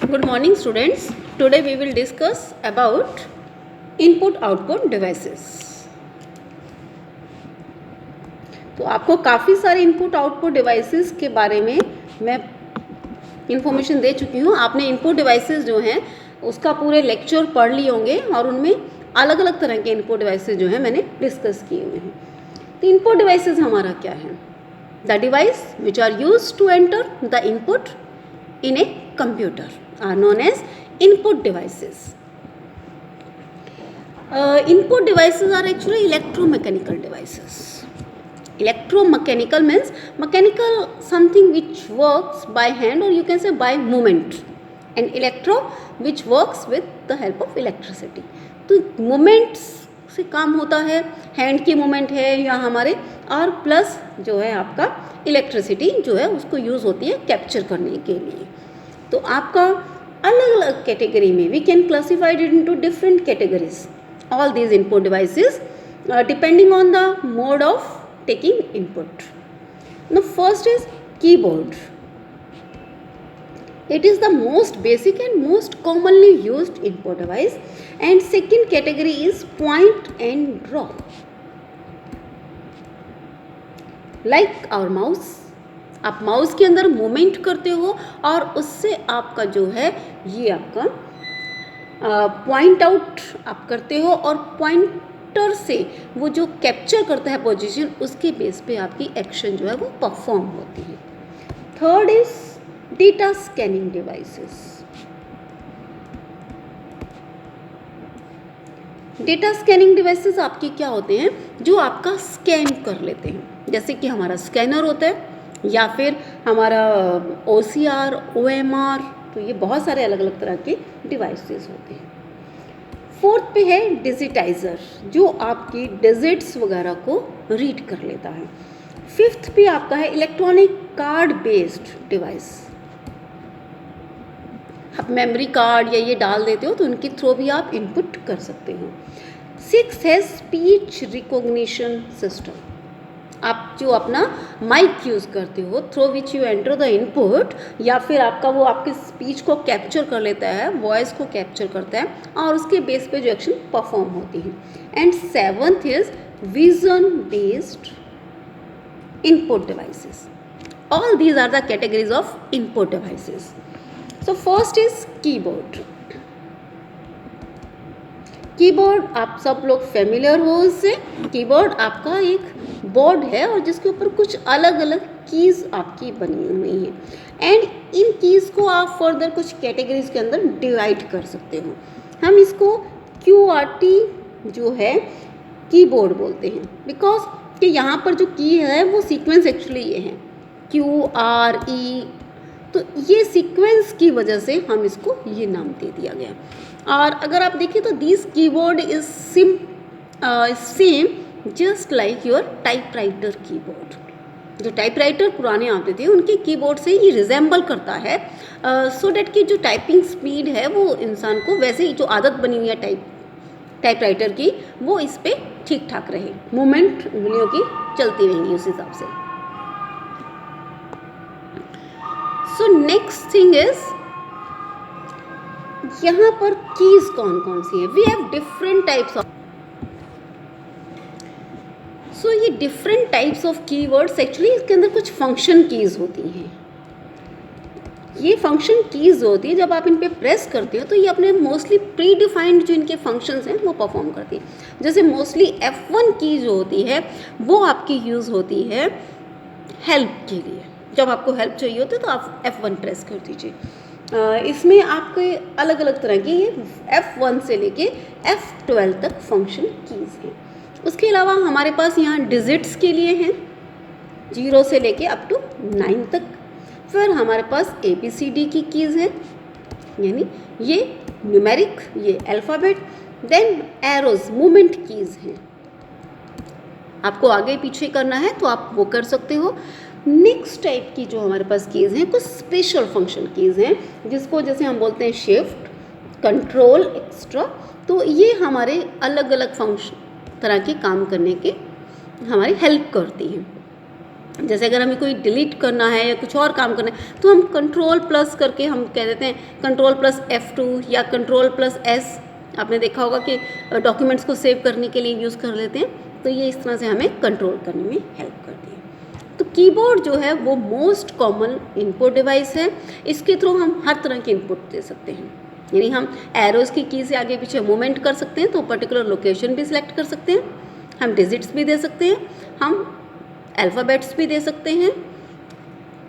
Good morning students. Today we will discuss about input output devices. तो आपको काफ़ी सारे इनपुट आउटपुट डिवाइसेस के बारे में मैं इंफॉर्मेशन दे चुकी हूँ. आपने इनपुट डिवाइसेस जो हैं उसका पूरे लेक्चर पढ़ लिए होंगे और उनमें अलग अलग तरह के इनपुट डिवाइसेस जो हैं मैंने डिस्कस किए हुए हैं. तो इनपुट डिवाइसेस हमारा क्या है? The device which are used to enter the input in a computer are known as input devices. Input devices are actually electromechanical devices. Electromechanical means mechanical something which works by hand or you can say by movement, and electro which works with the help of electricity. तो movements से काम होता है, hand की movement है या हमारे, और प्लस जो है आपका इलेक्ट्रिसिटी जो है उसको यूज़ होती है कैप्चर करने के लिए. तो आपका अलग अलग कैटेगरी में we can classified it into different categories all these input devices depending on the mode of taking input. The first is keyboard. It is the most basic and most commonly used input device, and second category is point and draw. Like our mouse, आप mouse के अंदर movement करते हो और उससे आपका जो है ये आपका पॉइंट आउट आप करते हो और पॉइंटर से वो जो कैप्चर करता है पोजीशन उसके बेस पे आपकी एक्शन जो है वो परफॉर्म होती है. Third is data scanning devices. Data scanning devices आपके क्या होते हैं? जो आपका स्कैन कर लेते हैं, जैसे कि हमारा स्कैनर होता है या फिर हमारा OCR, OMR. तो ये बहुत सारे अलग अलग तरह के डिवाइसेस होते हैं. फोर्थ पे है डिजिटाइज़र, जो आपकी डिजिट्स वगैरह को रीड कर लेता है. फिफ्थ पे आपका है इलेक्ट्रॉनिक कार्ड बेस्ड डिवाइस. आप मेमोरी कार्ड या ये डाल देते हो तो उनके थ्रू भी आप इनपुट कर सकते हो. सिक्स है स्पीच रिकॉग्निशन सिस्टम. आप जो अपना माइक यूज़ करते हो through which you enter the input, या फिर आपका वो आपके स्पीच को कैप्चर कर लेता है, वॉइस को कैप्चर करता है और उसके बेस पे जो एक्शन परफॉर्म होती है. And seventh is vision based input devices. All these are the categories of input devices. So first is keyboard. Keyboard आप सब लोग फेमिलियर हो उससे. कीबोर्ड आपका एक बोर्ड है और जिसके ऊपर कुछ अलग अलग कीज़ आपकी बनी हुई हैं, एंड इन कीज़ को आप फर्दर कुछ कैटेगरीज के अंदर डिवाइड कर सकते हो. हम इसको QWERTY जो है कीबोर्ड बोलते हैं, बिकॉज कि यहाँ पर जो की है वो सीक्वेंस एक्चुअली ये है QRE. तो ये सीक्वेंस की वजह से हम इसको ये नाम दे दिया गया. और अगर आप देखें तो this keyboard is same just like your typewriter keyboard. जो टाइपराइटर पुराने आते थे उनके कीबोर्ड से ये रिजेंबल करता है, सो डैट की जो टाइपिंग स्पीड है वो इंसान को वैसे ही जो आदत बनी हुई है टाइपराइटर की वो इस पर ठीक ठाक रहे, मूवमेंट उंगलियों की चलती रहेंगी उस हिसाब से. सो नेक्स्ट थिंग इज यहाँ पर कीज कौन कौन सी है? We have different types of. So ये different types of keywords actually इसके अंदर कुछ फंक्शन कीज होती हैं. ये फंक्शन कीज होती है, जब आप इन पे प्रेस करते हो तो ये अपने मोस्टली प्री डिफाइंड जो इनके फंक्शंस हैं वो परफॉर्म करती है. जैसे मोस्टली F1 की जो होती है वो आपकी यूज़ होती है हेल्प के लिए. जब आपको हेल्प चाहिए होती है तो आप F1 प्रेस कर दीजिए. इसमें आपके अलग अलग तरह की ये F1 से लेके F12 तक फंक्शन कीज़ हैं. उसके अलावा हमारे पास यहाँ डिजिट्स के लिए हैं 0 से लेके अप टू 9 तक. फिर हमारे पास ABCD की कीज़ हैं, यानी ये न्यूमेरिक, ये alphabet. Then arrows movement keys हैं. आपको आगे पीछे करना है तो आप वो कर सकते हो. नेक्स्ट टाइप की जो हमारे पास कीज़ हैं कुछ स्पेशल फंक्शन कीज़ हैं, जिसको जैसे हम बोलते हैं शिफ्ट, कंट्रोल, एक्स्ट्रा. तो ये हमारे अलग अलग फंक्शन तरह के काम करने के हमारी हेल्प करती हैं. जैसे अगर हमें कोई डिलीट करना है या कुछ और काम करना है तो हम कंट्रोल प्लस करके हम कह देते हैं कंट्रोल प्लस F2 या कंट्रोल प्लस S। आपने देखा होगा कि डॉक्यूमेंट्स को सेव करने के लिए यूज़ कर लेते हैं, तो ये इस तरह से हमें कंट्रोल करने में हेल्प करती है। तो कीबोर्ड जो है वो मोस्ट कॉमन इनपुट डिवाइस है। इसके थ्रू हम हर तरह के इनपुट दे सकते हैं, यानी हम एरोज़ की की से आगे पीछे मूवमेंट कर सकते हैं, तो पर्टिकुलर लोकेशन भी सिलेक्ट कर सकते हैं, हम डिजिट्स भी दे सकते हैं, हम अल्फ़ाबेट्स भी दे सकते हैं।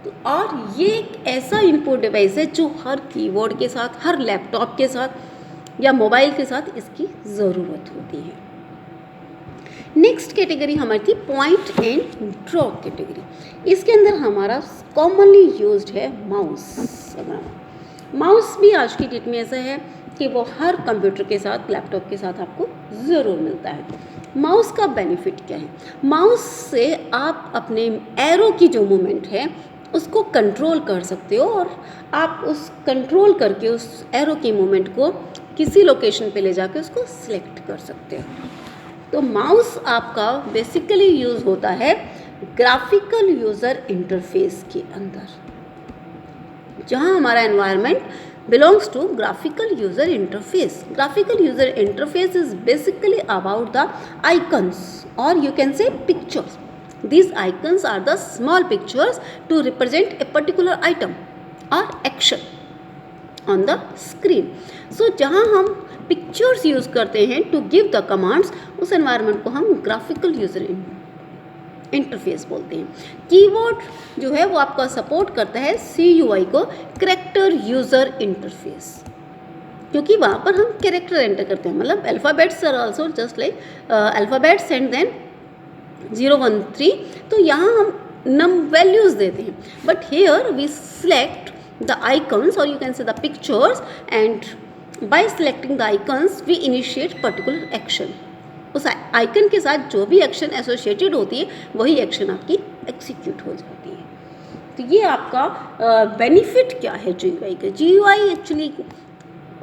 तो और ये एक ऐसा इनपुट डिवाइस है जो हर कीबोर्ड के साथ, हर लैपटॉप के साथ या मोबाइल के साथ इसकी ज़रूरत होती है। नेक्स्ट कैटेगरी हमारी थी पॉइंट एंड ड्रॉ कैटेगरी। इसके अंदर हमारा कॉमनली यूज्ड है माउस। माउस भी आज की डेट में ऐसा है कि वो हर कंप्यूटर के साथ, लैपटॉप के साथ आपको ज़रूर मिलता है। माउस का बेनिफिट क्या है? माउस से आप अपने एरो की जो मूवमेंट है उसको कंट्रोल कर सकते हो और आप उस कंट्रोल करके उस एरो की मूवमेंट को किसी लोकेशन पे ले जाके उसको सिलेक्ट कर सकते हो। तो माउस आपका बेसिकली यूज़ होता है ग्राफिकल यूज़र इंटरफेस के अंदर, जहाँ हमारा environment belongs to graphical user interface. Graphical user interface is basically about the icons, or you can say pictures. These icons are the small pictures to represent a particular item or action on the screen. So जहाँ हम pictures use करते हैं to give the commands, उस environment को हम graphical user interface बोलते हैं। Keyboard जो है वो आपका सपोर्ट करता है CUI को, कैरेक्टर यूज़र इंटरफेस, क्योंकि वहाँ पर हम कैरेक्टर एंटर करते हैं, मतलब alphabets are also just like alphabets and then 0 1 3, तो यहाँ हम नम वैल्यूज़ देते हैं, but here we select the icons और you can say the pictures, and by selecting the icons we initiate particular action. उस आइकन के साथ जो भी एक्शन एसोसिएटेड होती है वही एक्शन आपकी एग्जीक्यूट हो जाती है। तो ये आपका बेनिफिट क्या है GUI का? GUI एक्चुअली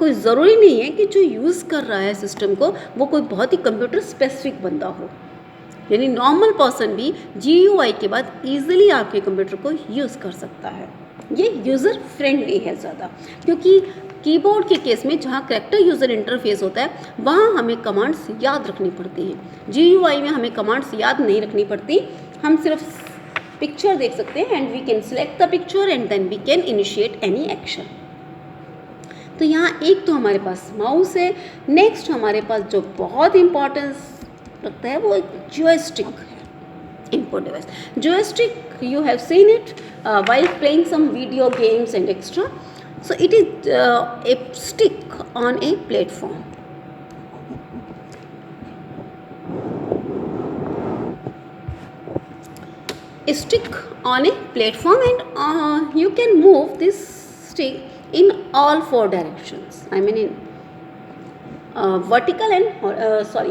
कोई ज़रूरी नहीं है कि जो यूज़ कर रहा है सिस्टम को वो कोई बहुत ही कंप्यूटर स्पेसिफिक बंदा हो, यानी नॉर्मल पर्सन भी GUI के बाद ईजिली आपके कंप्यूटर को यूज़ कर सकता है। ये यूज़र फ्रेंडली है ज़्यादा, क्योंकि कीबोर्ड के केस में जहाँ कैरेक्टर यूज़र इंटरफेस होता है वहाँ हमें कमांड्स याद रखनी पड़ती हैं। GUI में हमें कमांड्स याद नहीं रखनी पड़ती, हम सिर्फ पिक्चर देख सकते हैं and we can select the picture and then we can initiate any action. तो यहाँ एक तो हमारे पास माउस है। नेक्स्ट हमारे पास जो बहुत इम्पोर्टेंस रखता है वो एक जॉयस्टिक है, input device. Joystick you have seen it while playing some video games and extra. So it is a stick on a platform. A stick on a platform, and you can move this stick in all 4 directions. I mean in vertical and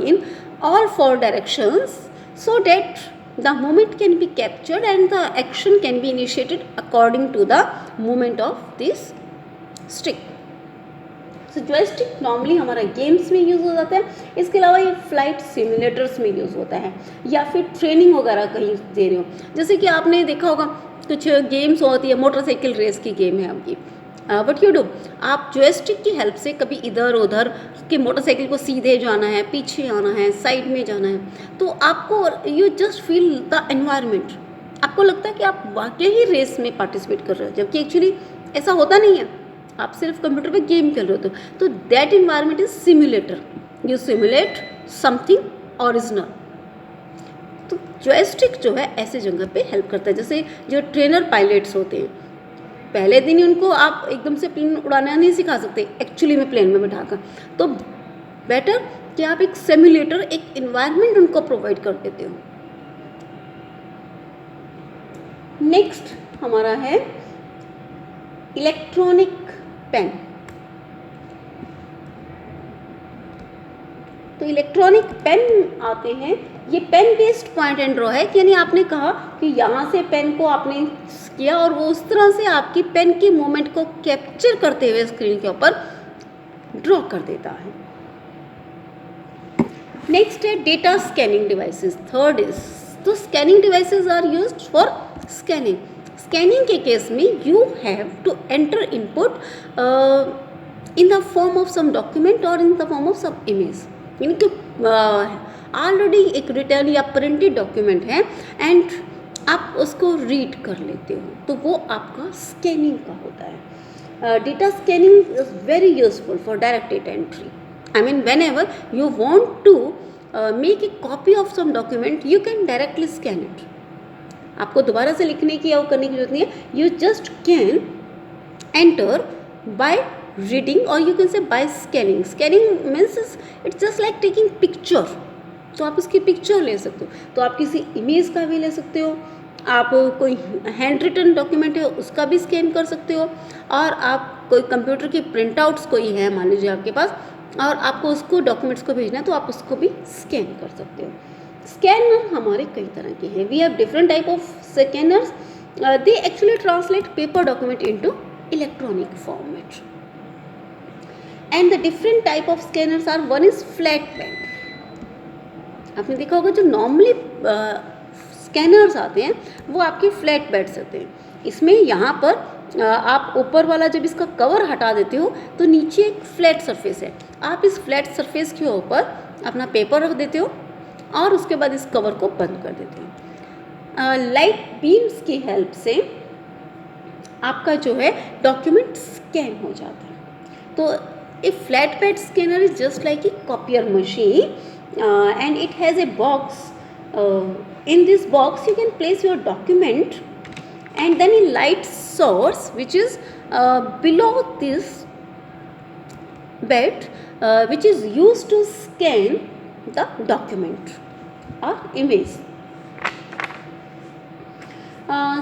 in all 4 directions, so that the movement can be captured and the action can be initiated according to the movement of this stick. So joystick normally हमारा games में use हो जाता है, इसके अलावा ये flight simulators में use होता है, या फिर ट्रेनिंग वगैरह कहीं दे रहे हो। जैसे कि आपने देखा होगा कुछ गेम्स होती है, मोटरसाइकिल रेस की गेम है आपकी, वट यू डू, आप जॉयस्टिक की हेल्प से कभी इधर उधर कि मोटरसाइकिल को सीधे जाना है, पीछे आना है, साइड में जाना है, तो आपको you just feel the environment, आपको लगता है कि आप वाकई ही रेस में पार्टिसिपेट कर रहे हो, जबकि एक्चुअली ऐसा होता नहीं है, आप सिर्फ कंप्यूटर पे गेम खेल रहे हो। तो that environment is simulator, you simulate something original. तो जॉयस्टिक जो है ऐसे जगह पे हेल्प करता है। जैसे जो ट्रेनर पायलट्स होते हैं, पहले दिन ही उनको आप एकदम से प्लेन उड़ाना नहीं सिखा सकते एक्चुअली में प्लेन में बैठा कर, तो बेटर कि आप एक सिमुलेटर, एक इन्वायरमेंट उनको प्रोवाइड कर देते हो। नेक्स्ट हमारा है इलेक्ट्रॉनिक पेन। तो इलेक्ट्रॉनिक पेन आते हैं, ये pen based point and draw है, यानी आपने कहा कि यहाँ से पेन को आपने किया और वो उस तरह से आपकी पेन की मूवमेंट को कैप्चर करते हुए स्क्रीन के ऊपर ड्रॉ कर देता है। नेक्स्ट है data scanning devices. Third is, तो scanning devices are used for scanning, scanning के केस में you have to enter input in the form of some document और in the form of some image, यानी कि already एक return या printed document है and आप उसको रीड कर लेते हो, तो वो आपका स्कैनिंग का होता है। Data scanning is very useful for direct data entry. I mean whenever you want to make a copy of some document you can directly scan it. आपको दोबारा से लिखने की या करने की जरूरत नहीं है, you just can enter by reading और you can say by scanning. Scanning means it's just like taking picture, तो आप उसकी पिक्चर ले सकते हो, तो आप किसी इमेज का भी ले सकते हो, आप कोई हैंड रिटन डॉक्यूमेंट है उसका भी स्कैन कर सकते हो, और आप कोई कंप्यूटर की प्रिंट आउट्स कोई है मान लीजिए आपके पास और आपको उसको डॉक्यूमेंट्स को भेजना है तो आप उसको भी स्कैन कर सकते हो। स्कैनर हमारे कई तरह के हैं, we have different type of scanners, they actually translate paper document into electronic format and the different type of scanners are, one is flatbed. आपने देखा होगा जो नॉर्मली स्कैनर्स आते हैं वो आपके फ्लैट बेड्स होते हैं, इसमें यहाँ पर आप ऊपर वाला जब इसका कवर हटा देते हो तो नीचे एक फ्लैट सरफेस है, आप इस फ्लैट सरफेस के ऊपर अपना पेपर रख देते हो और उसके बाद इस कवर को बंद कर देते हो। लाइट बीम्स की हेल्प से आपका जो है डॉक्यूमेंट स्कैन हो जाता है। तो a flat bed scanner is just like a copier machine and it has a box, in this box you can place your document and then a light source which is below this bed which is used to scan the document or image.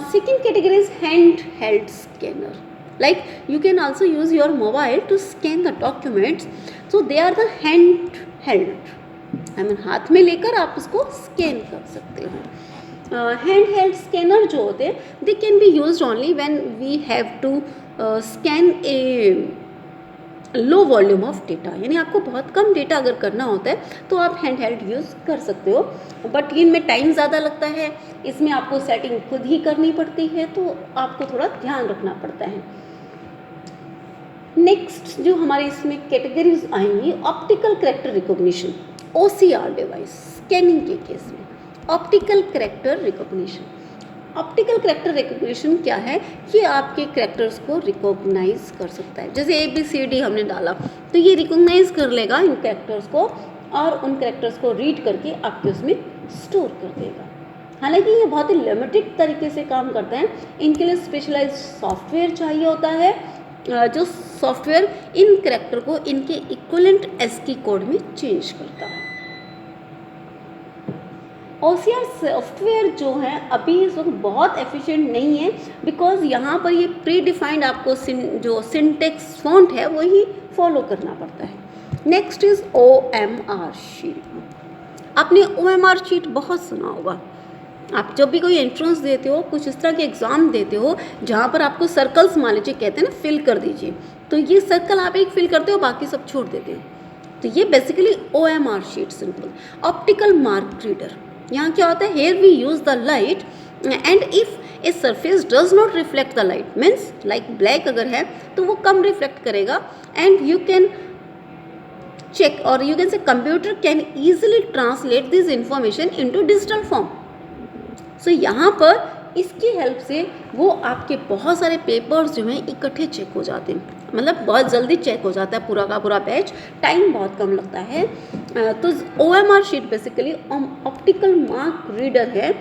Second category is handheld scanner, like you can also use your mobile to scan the documents, so they are the handheld, I mean हाथ में लेकर आप उसको scan कर सकते हो। Hand held scanner जो होते हैं they can be used only when we have to scan a low volume of data, यानी आपको बहुत कम डेटा अगर करना होता है तो आप हैंड हेल्ड यूज़ कर सकते हो, बट इनमें टाइम ज़्यादा लगता है, इसमें आपको सेटिंग खुद ही करनी पड़ती है, तो आपको थोड़ा ध्यान रखना पड़ता है। नेक्स्ट जो हमारे इसमें कैटेगरीज आएंगी, optical character recognition, OCR device, scanning के केस में optical character recognition. Optical character recognition क्या है, ये आपके कैरेक्टर्स को रिकॉग्नाइज कर सकता है, जैसे ABCD हमने डाला तो ये रिकॉग्नाइज कर लेगा इन कैरेक्टर्स को और उन कैरेक्टर्स को रीड करके आपके उसमें स्टोर कर देगा। हालांकि ये बहुत ही लिमिटेड तरीके से काम करता है, इनके लिए स्पेशलाइज्ड सॉफ्टवेयर चाहिए होता है, जो सॉफ्टवेयर इन कैरेक्टर को इनके इक्विवेलेंट ASCII कोड में चेंज करता है। OCR सॉफ्टवेयर जो है अभी इस वक्त बहुत एफिशिएंट नहीं है, बिकॉज यहाँ पर ये प्री डिफाइंड आपको जो सिंटेक्स फॉन्ट है वही फॉलो करना पड़ता है। Next is OMR sheet. आपने OMR शीट बहुत सुना होगा, आप जब भी कोई एंट्रेंस देते हो, कुछ इस तरह के एग्ज़ाम देते हो जहाँ पर आपको सर्कल्स मान लीजिए कहते हैं ना फिल कर दीजिए, तो ये सर्कल आप एक फिल करते हो बाकी सब छोड़ देते हो, तो ये basically OMR sheet simple. Optical mark reader, यहाँ क्या होता है, here we use the light and if a surface does not reflect the light, means like black अगर है तो वो कम रिफ्लेक्ट करेगा एंड यू कैन चेक और you can say computer can easily translate this information into digital form. So यहाँ पर इसकी हेल्प से वो आपके बहुत सारे पेपर्स जो हैं इकट्ठे चेक हो जाते हैं, मतलब बहुत जल्दी चेक हो जाता है पूरा का पूरा बैच, टाइम बहुत कम लगता है। तो OMR sheet basically optical mark reader है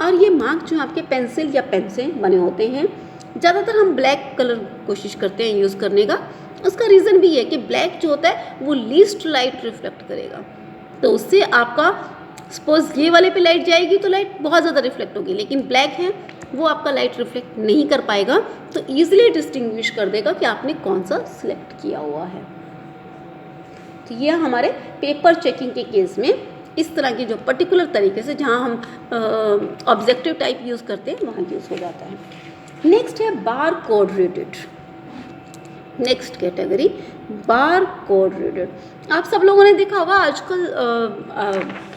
और ये मार्क जो आपके पेंसिल या पेन से बने होते हैं, ज़्यादातर हम ब्लैक कलर कोशिश करते हैं यूज़ करने का। उसका रीज़न भी है कि ब्लैक जो होता है वो लीस्ट लाइट रिफ्लेक्ट करेगा, तो उससे आपका सपोज ये वाले पे लाइट जाएगी तो लाइट बहुत ज़्यादा रिफ्लेक्ट होगी, लेकिन ब्लैक है वो आपका लाइट रिफ्लेक्ट नहीं कर पाएगा, तो ईजिली डिस्टिंग्विश कर देगा कि आपने कौन सा सिलेक्ट किया हुआ है। तो ये हमारे पेपर चेकिंग के केस में इस तरह की जो पर्टिकुलर तरीके से जहाँ हम ऑब्जेक्टिव टाइप यूज़ करते हैं वहाँ यूज़ हो जाता है। नेक्स्ट है bar code readed. Next category bar code reader. आप सब लोगों ने देखा होगा आजकल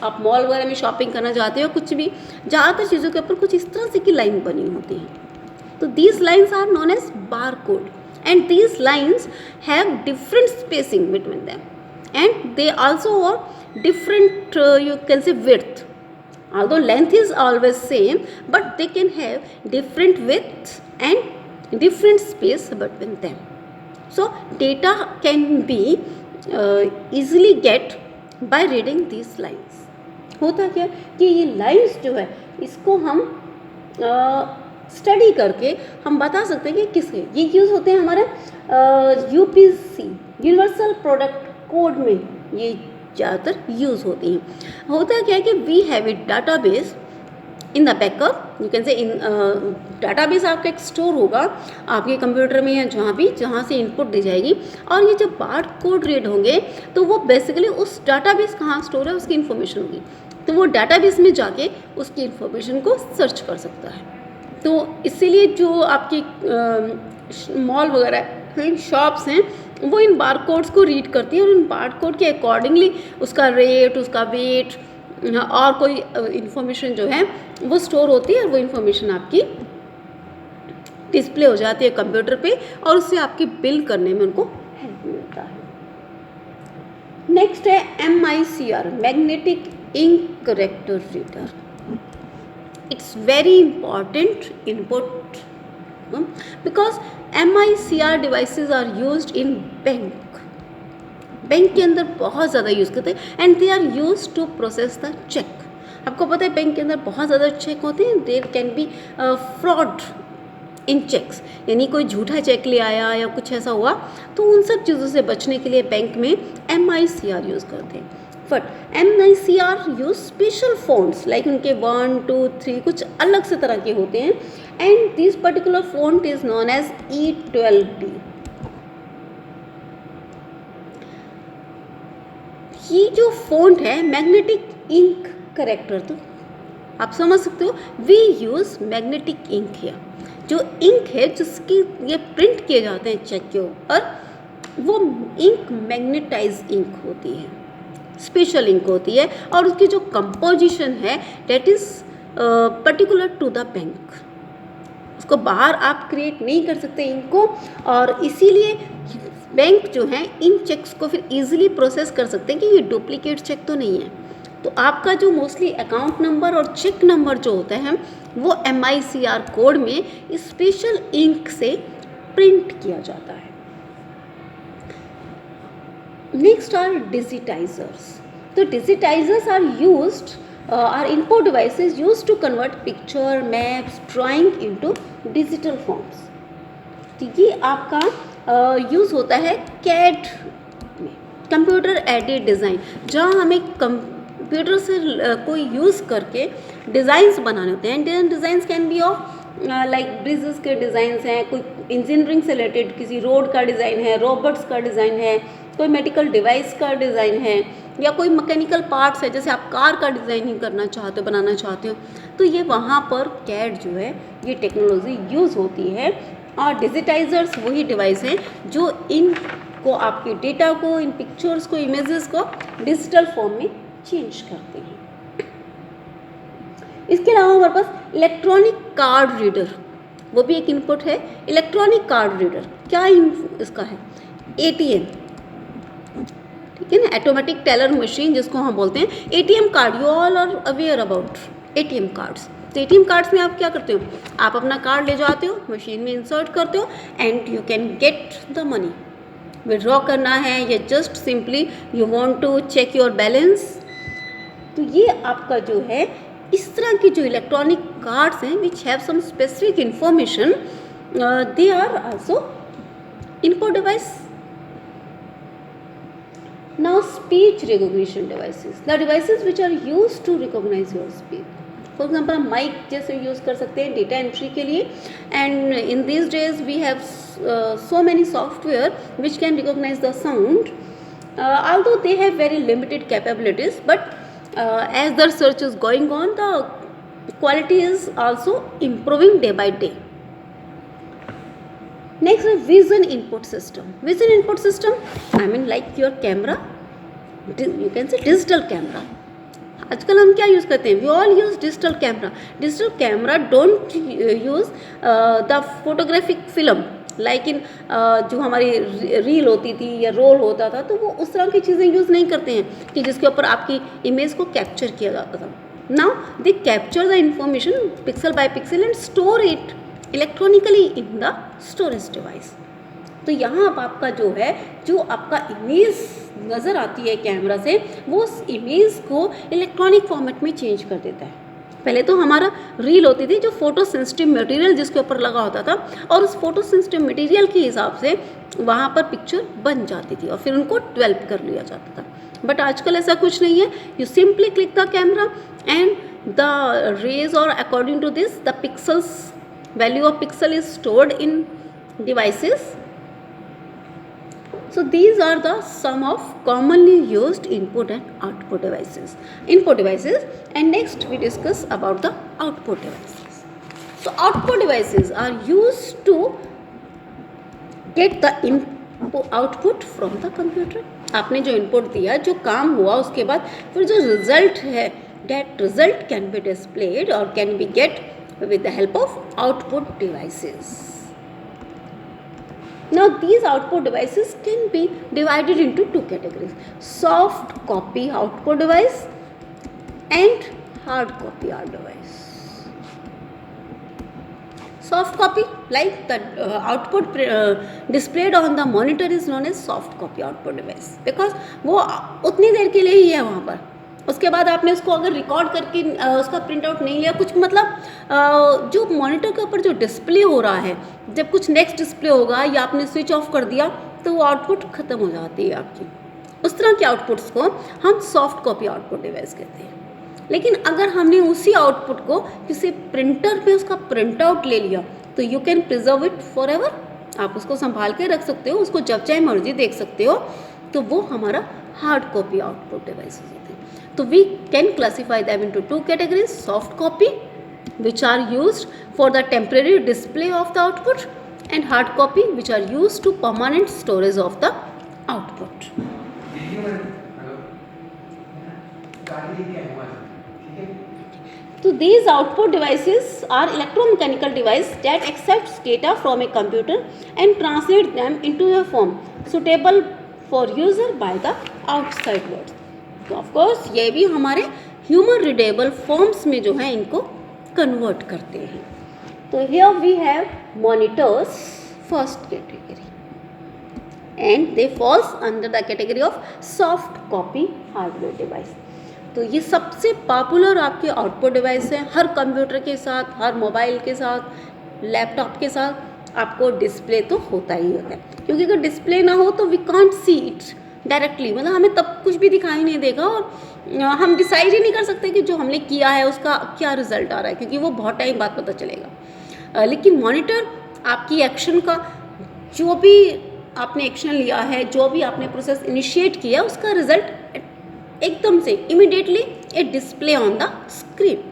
आप मॉल वगैरह में शॉपिंग करना चाहते हो, कुछ भी, ज़्यादातर चीज़ों के ऊपर कुछ इस तरह से की लाइन बनी होती है। तो these lines are known as barcode and these lines have different spacing between them and they also are different you can say width, although length is always same, but they can have different width and different space between them. So data can be easily get by reading these lines. होता क्या कि ये lines जो है इसको हम study करके हम बता सकते हैं कि किसके ये यूज़ होते हैं हमारे यूपीसी यूनिवर्सल प्रोडक्ट कोड में ये ज़्यादातर यूज़ होती हैं। होता क्या है कि we have a database in the backup, you can say in database आपका एक स्टोर होगा आपके कंप्यूटर में या जहाँ से इनपुट दी जाएगी, और ये जब बार कोड रीड होंगे तो वो बेसिकली उस डाटाबेस कहाँ स्टोर है उसकी इन्फॉर्मेशन होगी, तो वो डाटाबेस में जाके उसकी इन्फॉर्मेशन को सर्च कर सकता है। तो इसीलिए जो आपकी मॉल वगैरह शॉप्स हैं वो इन बार कोड्स को रीड करती है और इन बार कोड के अकॉर्डिंगली उसका रेट, उसका वेट और कोई इन्फॉर्मेशन जो है वो स्टोर होती है और वो इन्फॉर्मेशन आपकी डिस्प्ले हो जाती है कंप्यूटर पे और उससे आपकी बिल करने में उनको हेल्प मिलता है। नेक्स्ट है MICR, magnetic ink character reader. It's very important input because MICR devices are used in bank के अंदर बहुत ज़्यादा यूज़ करते हैं and they are use to process the cheque. आपको पता है बैंक के अंदर बहुत ज़्यादा चेक होते हैं, there can be fraud in cheques, यानी कोई झूठा चेक ले आया या कुछ ऐसा हुआ, तो उन सब चीज़ों से बचने के लिए बैंक में MICR यूज़ करते हैं। But MICR use special fonts like उनके 1, 2, 3 कुछ अलग से तरह के होते हैं and this particular font is known as E12D। ये जो फॉन्ट है मैग्नेटिक इंक करेक्टर, तो आप समझ सकते हो वी यूज़ मैग्नेटिक इंक है। जो इंक है जिसकी ये प्रिंट किए जाते हैं चेक के ऊपर, वो इंक मैग्नेटाइज इंक होती है, स्पेशल इंक होती है और उसकी जो कंपोजिशन है that is particular to the bank. उसको बाहर आप क्रिएट नहीं कर सकते इंक को, और इसीलिए बैंक जो है इन चेक्स को फिर इजीली प्रोसेस कर सकते हैं कि ये डुप्लीकेट चेक तो नहीं है। तो आपका जो मोस्टली अकाउंट नंबर और चेक नंबर जो होता है वो MICR कोड में स्पेशल इंक से प्रिंट किया जाता है। Next are digitisers. तो digitisers are used are input devices used to convert picture, maps, drawing into digital forms. तो ये आपका यूज़ होता है CAD में, कंप्यूटर एडेड डिज़ाइन, जहाँ हमें कंप्यूटर से कोई यूज़ करके डिज़ाइंस बनाने होते हैं। Designs can be of like bridges के डिज़ाइंस हैं, कोई इंजीनियरिंग से रिलेटेड किसी रोड का डिज़ाइन है, रोबोट्स का डिज़ाइन है, कोई मेडिकल डिवाइस का डिज़ाइन है, या कोई मैकेनिकल पार्ट्स है, जैसे आप कार का डिज़ाइनिंग करना चाहते हो, बनाना चाहते हो, तो ये वहाँ पर CAD जो है ये टेक्नोलॉजी यूज़ होती है। और डिजिटाइजर्स वही डिवाइस हैं जो इन को आपके डेटा को, इन पिक्चर्स को, इमेजेस को डिजिटल फॉर्म में चेंज करते हैं। इसके अलावा हमारे पास इलेक्ट्रॉनिक कार्ड रीडर, वो भी एक इनपुट है। इलेक्ट्रॉनिक कार्ड रीडर क्या इसका है? ATM, ठीक है ना, ऑटोमेटिक टेलर मशीन जिसको हम बोलते हैं। ATM card, you all are aware about ATM cards. तो ATM कार्ड्स में आप क्या करते हो, आप अपना कार्ड ले जाते हो, मशीन में इंसर्ट करते हो and you can get the money. Withdraw करना है या just simply you want to check your balance, तो ये आपका जो है इस तरह की जो इलेक्ट्रॉनिक कार्ड्स हैं which have some specific information, they are also input device. Now speech recognition devices, the devices which are used to recognize your speech. For example, mic जैसे यूज़ कर सकते हैं डेटा एंट्री के लिए, and in this days we have so many software which can recognize the sound, although they have very limited capabilities, but as the research is going on, the quality is also improving day by day. Next is vision input system. Vision input system, I mean like your camera, you can say digital camera. आजकल हम क्या use करते हैं, we all use digital camera. Digital camera don't use the photographic film like in, जो हमारी reel होती थी या रोल होता था, तो वो उस तरह की चीज़ें यूज़ नहीं करते हैं कि जिसके ऊपर आपकी इमेज को कैप्चर किया जाता था। Now they capture the information pixel by pixel and store it electronically in the storage device. तो यहाँ अब आपका जो है, जो आपका इमेज नज़र आती है कैमरा से, वो उस इमेज को इलेक्ट्रॉनिक फॉर्मेट में चेंज कर देता है। पहले तो हमारा रील होती थी जो फोटो सेंसिटिव मटेरियल जिसके ऊपर लगा होता था, और उस फोटो सेंसिटिव मटेरियल के हिसाब से वहाँ पर पिक्चर बन जाती थी और फिर उनको डेवलप कर लिया जाता था। बट आजकल ऐसा कुछ नहीं है, you simply click the camera and the rays और according to this the pixels value of pixel is stored in devices. So these are the some of commonly used input and output devices. And next we discuss about the output devices. So output devices are used to get the output from the computer. आपने जो input दिया, जो काम हुआ, उसके बाद फिर जो result है, that result can be displayed or can be get with the help of output devices. Now these output devices can be divided into two categories: soft copy output device and hard copy output device. Soft copy, like the output displayed on the monitor, is known as soft copy output device because वो उतनी देर के लिए ही है वहाँ पर, उसके बाद आपने उसको अगर रिकॉर्ड करके उसका प्रिंट आउट नहीं लिया, कुछ मतलब जो मॉनिटर के ऊपर जो डिस्प्ले हो रहा है, जब कुछ नेक्स्ट डिस्प्ले होगा या आपने स्विच ऑफ कर दिया तो वो आउटपुट ख़त्म हो जाती है आपकी। उस तरह के आउटपुट्स को हम सॉफ्ट कॉपी आउटपुट डिवाइस कहते हैं। लेकिन अगर हमने उसी आउटपुट को किसी प्रिंटर पे उसका प्रिंट आउट ले लिया तो you can preserve it for ever, आप उसको संभाल के रख सकते हो, उसको जब चाहे मर्जी देख सकते हो, तो वो हमारा हार्ड कॉपी आउटपुट डिवाइस होते हैं। So we can classify them into two categories: soft copy, which are used for the temporary display of the output, and hard copy, which are used to permanent storage of the output. So these output devices are electromechanical devices that accepts data from a computer and translate them into a form suitable for user by the outside world. तो of course ये भी हमारे human readable forms में जो है इनको convert करते हैं। तो here we have monitors first category and they falls under the category of soft copy hardware device. तो ये सबसे पॉपुलर आपके आउटपुट डिवाइस है। हर कंप्यूटर के साथ, हर मोबाइल के साथ, लैपटॉप के साथ आपको डिस्प्ले तो होता ही होता है, क्योंकि अगर डिस्प्ले ना हो तो we can't see it directly, मतलब हमें तब कुछ भी दिखाई नहीं देगा और हम डिसाइड ही नहीं कर सकते कि जो हमने किया है उसका क्या रिजल्ट आ रहा है, क्योंकि वो बहुत टाइम बाद पता चलेगा। लेकिन मॉनिटर आपकी एक्शन का, जो भी आपने एक्शन लिया है, जो भी आपने प्रोसेस इनिशिएट किया, उसका रिजल्ट एकदम से immediately it display on the screen.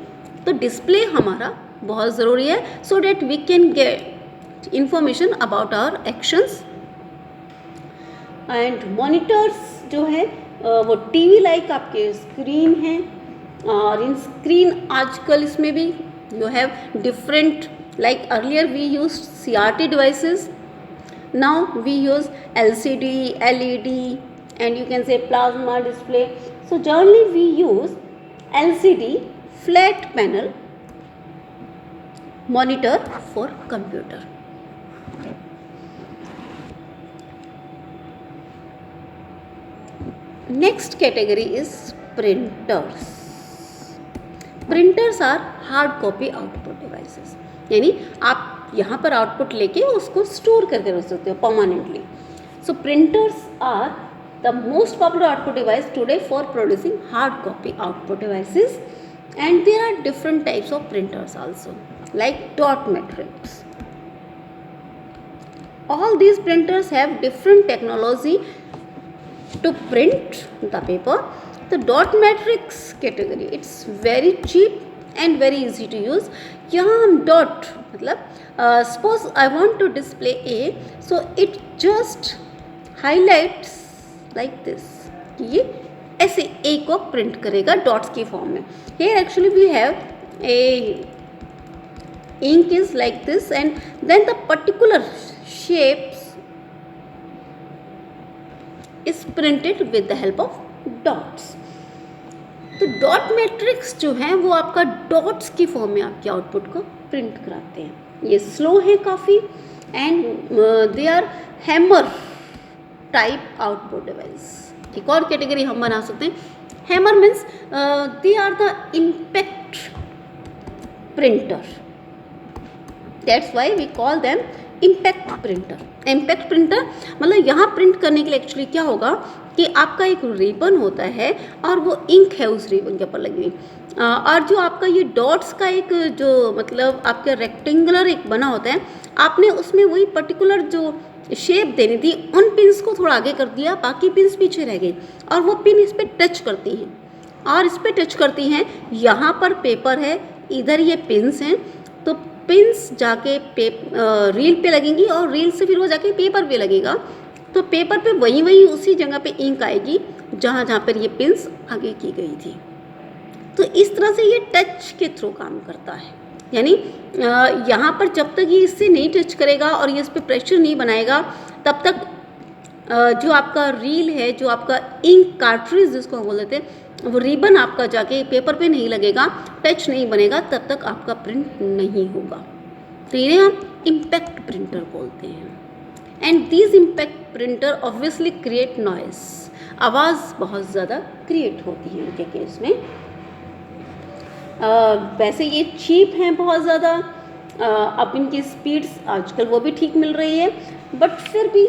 तो डिस्प्ले हमारा बहुत ज़रूरी है so that we can get information about our actions. And monitors जो है वो टीवी लाइक आपके स्क्रीन है, और इन स्क्रीन आजकल इसमें भी you have different, like earlier we use CRT devices, now we use LCD, LED and you can say plasma display. So generally we use LCD flat panel monitor for computer. Next category is printers. Printers are hard copy output devices. यानी आप यहाँ पर output लेके उसको store करके रख सकते हो permanently. So printers are the most popular output device today for producing hard copy output devices, and there are different types of printers also, like dot matrix. All these printers have different technology to print the paper. The dot matrix category, it's very cheap and very easy to use. यहाँ हम dot मतलब suppose I want to display A, so it just highlights like this कि ये ऐसे ए को print करेगा dots की form में। Here actually we have a ink is like this and then the particular shapes is printed with the help of dots। तो dot matrix जो है वो आपका डॉट्स की फॉर्म में आपके आउटपुट को प्रिंट कराते हैं। ये स्लो है काफ़ी and they are hammer type output device. एक और कैटेगरी हम बना सकते हैं, hammer means they are the impact printer, that's why we call them impact printer. Impact printer मतलब यहाँ प्रिंट करने के लिए एक्चुअली क्या होगा कि आपका एक रिबन होता है और वो इंक है उस रिबन के ऊपर लगी हुई, और जो आपका ये डॉट्स का एक जो मतलब आपका रेक्टेंगुलर एक बना होता है, आपने उसमें वही पर्टिकुलर जो शेप देनी थी उन पिन्स को थोड़ा आगे कर दिया, बाकी पिन्स पीछे रह गई और वो पिन इस पर टच करती हैं और इस पर टच करती हैं। यहाँ पर पेपर है, इधर ये पिन्स हैं, तो पिन्स जाके रील पे लगेंगी और रील से फिर वो जाके पेपर पे लगेगा, तो पेपर पे वही उसी जगह पे इंक आएगी जहाँ पर ये पिन्स आगे की गई थी। तो इस तरह से ये टच के थ्रू काम करता है, यानी यहाँ पर जब तक ये इससे नहीं टच करेगा और ये इस पर प्रेशर नहीं बनाएगा तब तक जो आपका रील है, जो आपका इंक कार्ट्रिज जिसको हम बोल देते हैं, वो रिबन आपका जाके पेपर पे नहीं लगेगा, टच नहीं बनेगा, तब तक आपका प्रिंट नहीं होगा। तो इन्हें हम इम्पैक्ट प्रिंटर बोलते हैं। And these impact printer obviously create noise, आवाज़ बहुत ज़्यादा क्रिएट होती है उनके केस में। वैसे ये चीप हैं बहुत ज़्यादा, अब इनकी स्पीड्स आजकल वो भी ठीक मिल रही है, बट फिर भी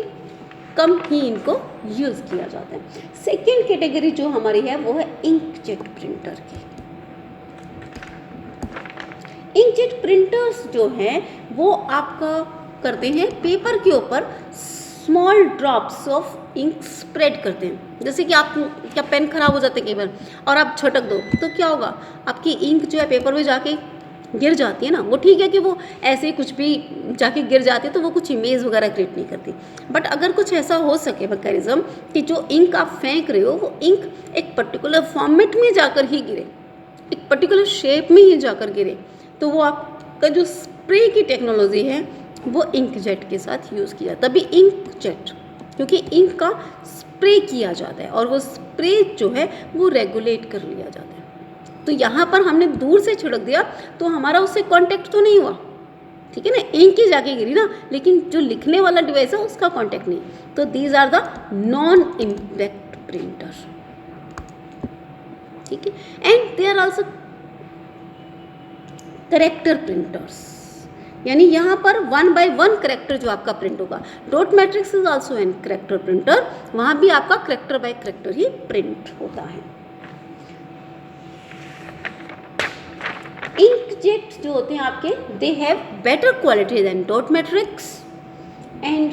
कम ही इनको यूज़ किया जाता है। सेकेंड कैटेगरी जो हमारी है वो है इंकजेट प्रिंटर की। इंकजेट प्रिंटर्स जो हैं वो आपका करते हैं पेपर के ऊपर small drops of ink spread करते हैं। जैसे कि आप क्या पेन खराब हो जाते हैं कई बार और आप झटक दो तो क्या होगा, आपकी इंक जो है पेपर में जाके गिर जाती है ना। वो ठीक है कि वो ऐसे कुछ भी जाके गिर जाती है तो वो कुछ इमेज वगैरह क्रिएट नहीं करती, बट अगर कुछ ऐसा हो सके मैकेनिज्म कि जो इंक आप फेंक रहे हो वो इंक एक पर्टिकुलर फॉर्मेट में जाकर ही गिरे, एक पर्टिकुलर शेप में ही जाकर गिरे, तो वो आपका जो स्प्रे की टेक्नोलॉजी है वो इंकजेट के साथ यूज़ किया। तभी इंकजेट, क्योंकि इंक का स्प्रे किया जाता है और वो स्प्रे जो है वो रेगुलेट कर लिया जाता है। तो यहाँ पर हमने दूर से छिड़क दिया तो हमारा उससे कांटेक्ट तो नहीं हुआ, ठीक है ना, इंक ही जाके गिरी ना, लेकिन जो लिखने वाला डिवाइस है उसका कांटेक्ट नहीं। तो these are the non impact printer, ठीक है। And they are also character printers, यानी यहाँ पर 1 by 1 करेक्टर जो आपका प्रिंट होगा। Dot matrix is also an character printer, वहाँ भी आपका करेक्टर बाय करेक्टर ही प्रिंट होता है। इंकजेट जो होते हैं आपके, they have better quality than dot matrix and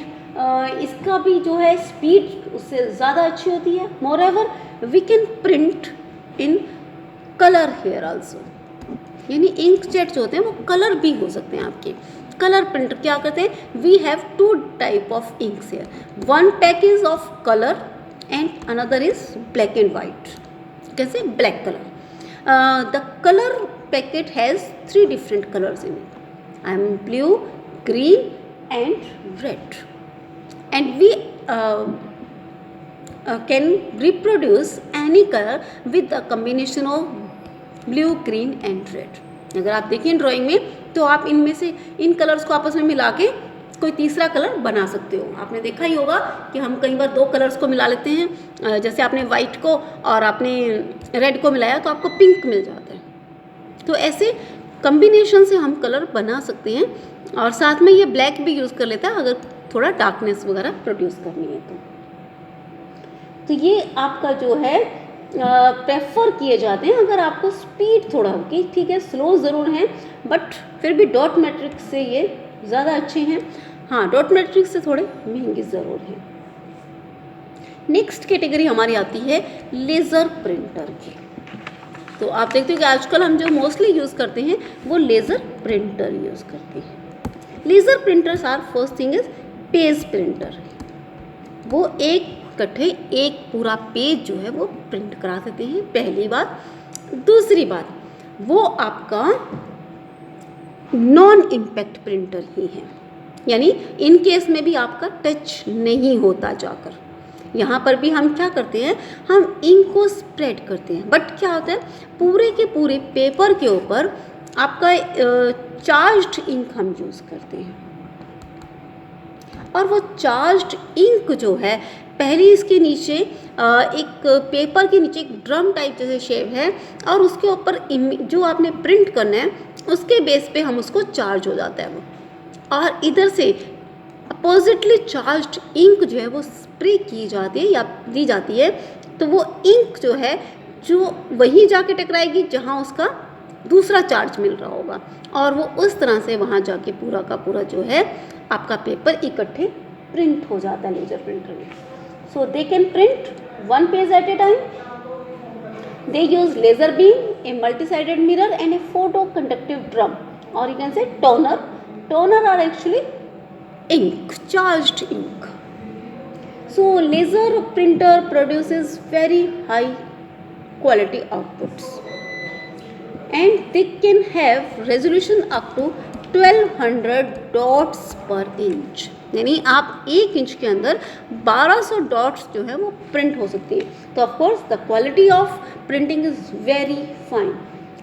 इसका भी जो है स्पीड उससे ज़्यादा अच्छी होती है। Moreover we can print in colour here also, यानी इंकजेट जो होते हैं वो कलर भी हो सकते हैं आपके। कलर प्रिंटर क्या करते हैं, we have 2 type of inks here, one pack is of colour and another is black and white. कैसे, black colour, the color packet has 3 different colors in it. Blue, green and red, and we can reproduce any color with the combination of blue, green and red. अगर आप देखें drawing में तो आप इनमें से इन colours को आपस में मिला के कोई तीसरा कलर बना सकते हो। आपने देखा ही होगा कि हम कई बार 2 कलर्स को मिला लेते हैं, जैसे आपने वाइट को और आपने रेड को मिलाया तो आपको पिंक मिल जाता है। तो ऐसे कम्बिनेशन से हम कलर बना सकते हैं, और साथ में ये ब्लैक भी यूज़ कर लेता है अगर थोड़ा डार्कनेस वगैरह प्रोड्यूस करनी है तो ये आपका जो है प्रेफर किए जाते हैं अगर आपको स्पीड थोड़ा होगी, ठीक है, स्लो ज़रूर हैं बट फिर भी डॉट मैट्रिक्स से ये ज़्यादा अच्छे हैं। हाँ, डॉट मैट्रिक्स से थोड़े महंगे ज़रूर हैं। नेक्स्ट कैटेगरी हमारी आती है लेज़र प्रिंटर की। तो आप देखते हो कि आजकल हम जो मोस्टली यूज़ करते हैं वो लेज़र प्रिंटर यूज़ करते हैं। Laser printers are, first thing is page printer. वो एक इकट्ठे एक पूरा पेज जो है वो प्रिंट करा देते हैं, पहली बात। दूसरी बात, वो आपका नॉन इम्पैक्ट प्रिंटर ही है, यानी इन केस में भी आपका टच नहीं होता जाकर। यहाँ पर भी हम क्या करते हैं, हम इंक को स्प्रेड करते हैं, बट क्या होता है पूरे के पूरे पेपर के ऊपर आपका चार्ज्ड इंक हम यूज़ करते हैं। और वो चार्ज्ड इंक जो है, पहले इसके नीचे एक पेपर के नीचे एक ड्रम टाइप जैसे शेप है, और उसके ऊपर जो आपने प्रिंट करना है उसके बेस पे हम उसको चार्ज हो जाता है वो, और इधर से अपोजिटली चार्ज्ड इंक जो है वो स्प्रे की जाती है या दी जाती है। तो वो इंक जो है जो वहीं जाके टकराएगी जहाँ उसका दूसरा चार्ज मिल रहा होगा, और वो उस तरह से वहाँ जाके पूरा का पूरा जो है आपका पेपर इकट्ठे प्रिंट हो जाता है लेजर प्रिंटर में। So they can print one page at a time. They use laser beam, a multi-sided mirror and a photoconductive drum, or you can say toner. Toner are actually ink, charged ink. So laser printer produces very high quality outputs, and they can have resolution up to 1200 dots per inch, यानी आप 1 inch के अंदर 1200 dots जो है वो print हो सकती है। तो of course the quality of printing is very fine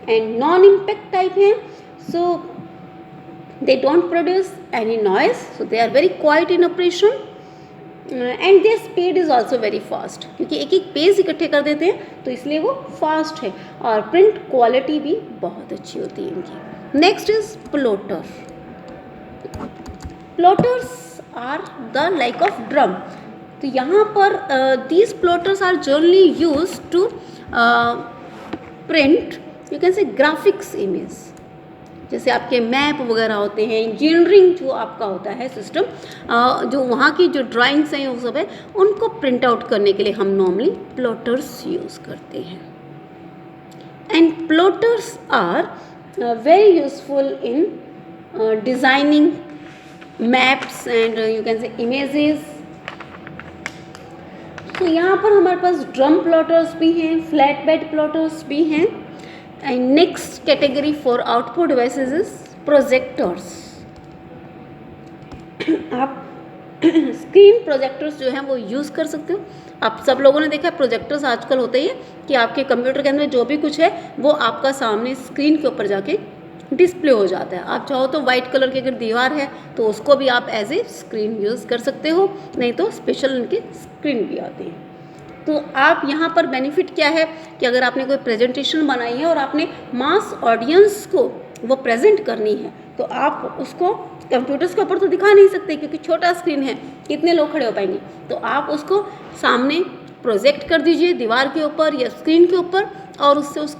and non impact type है, so they don't produce any noise, so they are very quiet in operation and their speed is also very fast, क्योंकि एक एक page इकट्ठे कर देते हैं तो इसलिए वो फास्ट है, और प्रिंट क्वालिटी भी बहुत अच्छी होती है इनकी। Next is plotter. Plotters are the like of drum. तो यहाँ पर these plotters are generally use to print you can say graphics image, जैसे आपके मैप वगैरह होते हैं, इंजीनियरिंग जो आपका होता है सिस्टम, जो वहाँ की जो ड्राइंग्स हैं वो सब है, उनको प्रिंट आउट करने के लिए हम नॉर्मली प्लॉटर्स यूज़ करते हैं। And plotters are very useful in designing maps and you can say images. तो यहाँ पर हमारे पास ड्रम प्लॉटर्स भी हैं, फ्लैट बेड प्लॉटर्स भी हैं। And next category for output devices is projectors. आप स्क्रीन प्रोजेक्टर्स जो हैं वो यूज़ कर सकते हो। आप सब लोगों ने देखा है प्रोजेक्टर्स आजकल होते ही है कि आपके कंप्यूटर के अंदर जो भी कुछ है वो आपका सामने स्क्रीन के ऊपर जाके डिस्प्ले हो जाता है। आप चाहो तो वाइट कलर की अगर दीवार है तो उसको भी आप एज ए स्क्रीन यूज़ कर सकते हो, नहीं तो स्पेशल इनके स्क्रीन भी आते हैं। तो आप यहाँ पर बेनिफिट क्या है कि अगर आपने कोई प्रेजेंटेशन बनाई है और आपने मास ऑडियंस को वो प्रेजेंट करनी है, तो आप उसको कंप्यूटर्स के ऊपर तो दिखा नहीं सकते क्योंकि छोटा स्क्रीन है, कितने लोग खड़े हो पाएंगे। तो आप उसको सामने प्रोजेक्ट कर दीजिए दीवार के ऊपर या स्क्रीन के ऊपर, और उससे उस